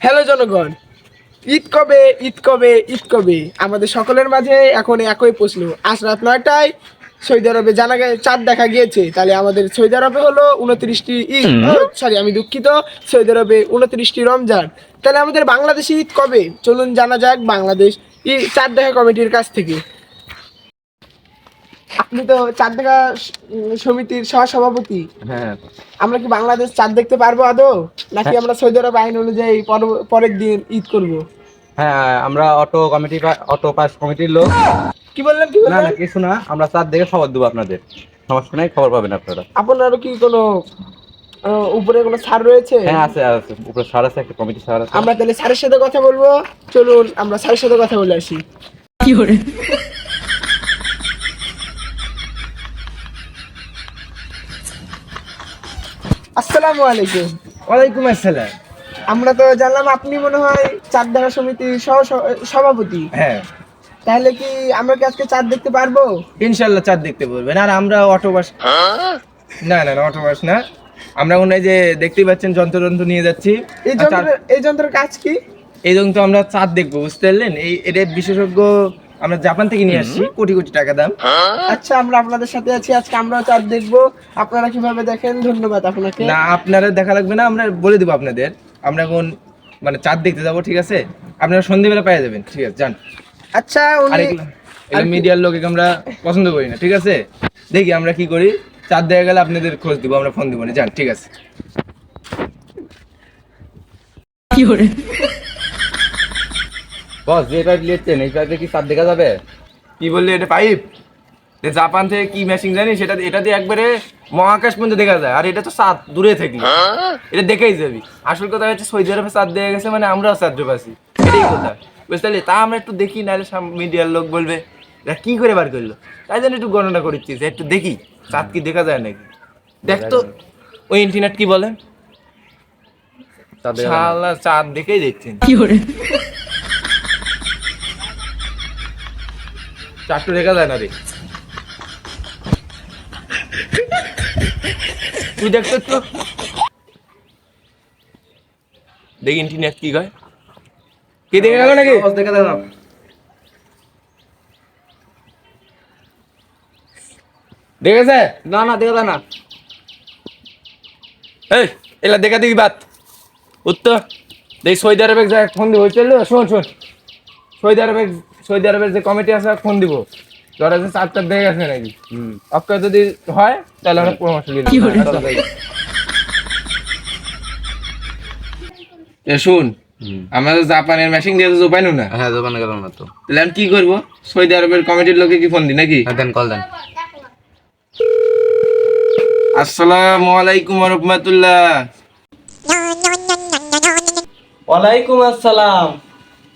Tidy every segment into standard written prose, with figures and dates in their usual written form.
Hello জনগণ, ঈদ কবে ঈদ কবে ঈদ কবে? আমাদের সকলের মাঝে এখন একই প্রশ্ন। আজ রাত 9টায় সৌদি আরবে জানা গেছে চাঁদ দেখা গিয়েছে। তাহলে আমাদের সৌদি আরবে হলো 29টি ঈদ, সরি আমি দুঃখিত, সৌদি আরবে 29টি রমজান। তাহলে আমাদের বাংলাদেশে ঈদ কবে? চলুন জানা যাক বাংলাদেশ চাঁদ দেখা কমিটির কাছ থেকে। আপনি তো চাঁদ দেখা সমিতির সহসভাপতি। হ্যাঁ আমরা কি বাংলাদেশ চাঁদ দেখতে পারবো আদৌ, নাকি আমরা সৌদি আরব আইন অনুযায়ী পরের দিন ঈদ করব? হ্যাঁ আমরা অটো পাস কমিটির লোক। কি বললেন কি না না বললেন? কিছু না, আমরা চাঁদ দেখে খবর দেবো আপনাদের, সমস্যা নেই, খবর পাবেন আপনারা। আপনারও কি কোনো উপরে কোনো ছাড় রয়েছে? হ্যাঁ আছে আছে, উপরে স্যার আছে, একটা কমিটি স্যার আছে। আমরা তাহলে স্যারের সাথে কথা বলবো। চলুন আমরা স্যারের সাথে কথা বলে আসি। কি করে? আসসালামু আলাইকুম। ওয়ালাইকুম আসসালাম। আমরা তো জানলাম আপনি মনে হয় চাঁদ দেখা সমিতির সভাপতি। হ্যাঁ তাহলে কি আমরা কি আজকে চাঁদ দেখতে পারবো? ইনশাল্লাহ চাঁদ দেখতে বলবেন। আর আমরা অটোবাস না না না অটোবাস না, আমরা মনে হয় যে দেখতেই পাচ্ছেন যন্ত্র নিয়ে যাচ্ছি। এই যন্ত্রের কাজ কি? এই জন্য তো আমরা চাঁদ দেখবো, বুঝতে পারলেন? এটা বিশেষজ্ঞ আমরা জাপান থেকে নিয়ে আসছি, কোটি কোটি টাকা দাম। আচ্ছা, আমরা আপনাদের সাথে আছি, আজকে আমরাও চাঁদ দেখবো। আপনারা কিভাবে দেখেন ধন্যবাদ আপনাকে। না আপনারা দেখা লাগবে না, আমরা বলে দেবো আপনাদের। আমরা এখন মানে চাঁদ দেখতে যাবো, ঠিক আছে? আপনারা সন্ধ্যেবেলা পেয়ে যাবেন, ঠিক আছে? যান। আচ্ছা, আর এগুলো মিডিয়ার লোক আমরা পছন্দ করি না, ঠিক আছে? দেখি আমরা কি করি, চাঁদ দেখা গেলে আপনাদের খোঁজ দিব, আমরা ফোন দিব না। যান, ঠিক আছে? বস যে পাইপ লিয়েছেন এই পাইপে কি চাঁদ দেখা যাবে? কি বললি? এটা পাইপ? জাপান থেকে কি মেশিন জানি, এটা দিয়ে একবারে মহাকাশ পর্যন্ত দেখা যায়। আর এটা তো চাঁদ দূরে থাকলে এটা দেখেই যাবি। আসল কথা হচ্ছে সৌদি আরবে চাঁদ দেখা গেছে মানে আমরাও চাঁদ পাচ্ছি, এটাই কথা, বুঝতে পারলি? তা আমরা একটু দেখি, নাহলে মিডিয়ার লোক বলবে এটা কি করে বার করলো। তাই জন্য একটু গণনা করছি যে একটু দেখি চাঁদ কি দেখা যায় নাকি। দেখ তো ওই ইন্টারনেট কি বলে, চাঁদ দেখা যাবে না। শালা চাঁদ দেখেই দেখছেন। চাঁদটা দেখা যায় না রে, তুই দেখতে তো দেখি ইন্টারনেট কি কয়। কি দেখে গেল নাকি? বস দেখা যায় না। দেখেছে? না না দেখা যায় না। এই এলা দেখা দেখি বাত উত্তর দেখি সৌদি আরবে যা ফোন দিব। চল শোন শোন, সৌদি আরবের যে কমিটি আছে ফোন দিব, ধরা যে চারটা দেখে গেছে নাকি। অক্ষয় যদি হয় তাহলে আমরা পরামর্শ দিয়ে শুন। আমরা তো জাপানের মেশিন দিয়ে তো পাইনু না। হ্যাঁ দোকানে গেলাম না তো। তাহলে আমি কি করবো? সৌদি আরবের কমিটির লোকে কি ফোন দিই নাকি? দেন কল দেন। আসসালামু আলাইকুম ওয়া রাহমাতুল্লাহ। ওয়ালাইকুম আসসালাম।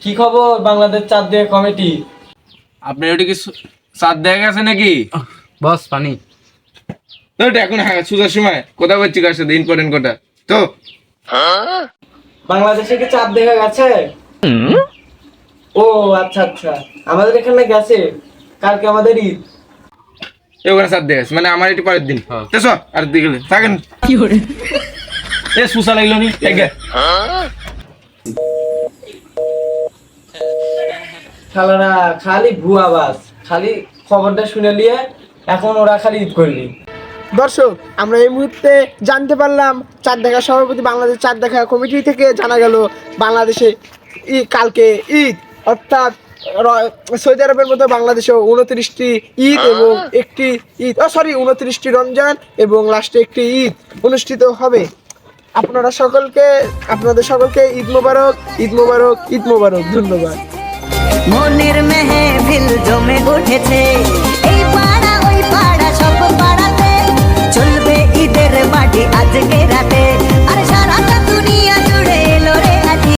কি খবর বাংলাদেশ চাঁদ দেখা কমিটি? আপনার ওটা কি চাঁদ দেখা গেছে নাকি? বস পানি। ওটা এখন সুজার সময় কথা বলছি কার সাথে, ইম্পর্টেন্ট কথা তো। বাংলাদেশে কি চাঁদ দেখা গেছে? ও আচ্ছা আচ্ছা, আমাদের এখানে গেছে। কালকে আমাদের ঈদ। ওখানে চাঁদ দেখা গেছে মানে আমার একটু পরের দিন। হ্যাঁ। তো আর দিকে থাকেন কি করে এ সুসা লাগলো নি খালারা খালি ভুয়া বাস, খালি খবরটা শুনে নিয়ে এখন ওরা খালি ঈদ করলি। দর্শক, আমরা এই মুহূর্তে জানতে পারলাম চাঁদ দেখা সভাপতি বাংলাদেশ চাঁদ দেখা কমিটি থেকে জানা গেল বাংলাদেশে কালকে ঈদ, অর্থাৎ সৌদি আরবের মতো বাংলাদেশেও 29টি ঈদ এবং একটি ঈদ 29টি রমজান এবং লাস্টে একটি ঈদ অনুষ্ঠিত হবে। আপনাদের সকলকে ঈদ মোবারক, ঈদ মোবারক, ঈদ মোবারক। ধন্যবাদ। মনের মেহফিল জমে উঠেছে।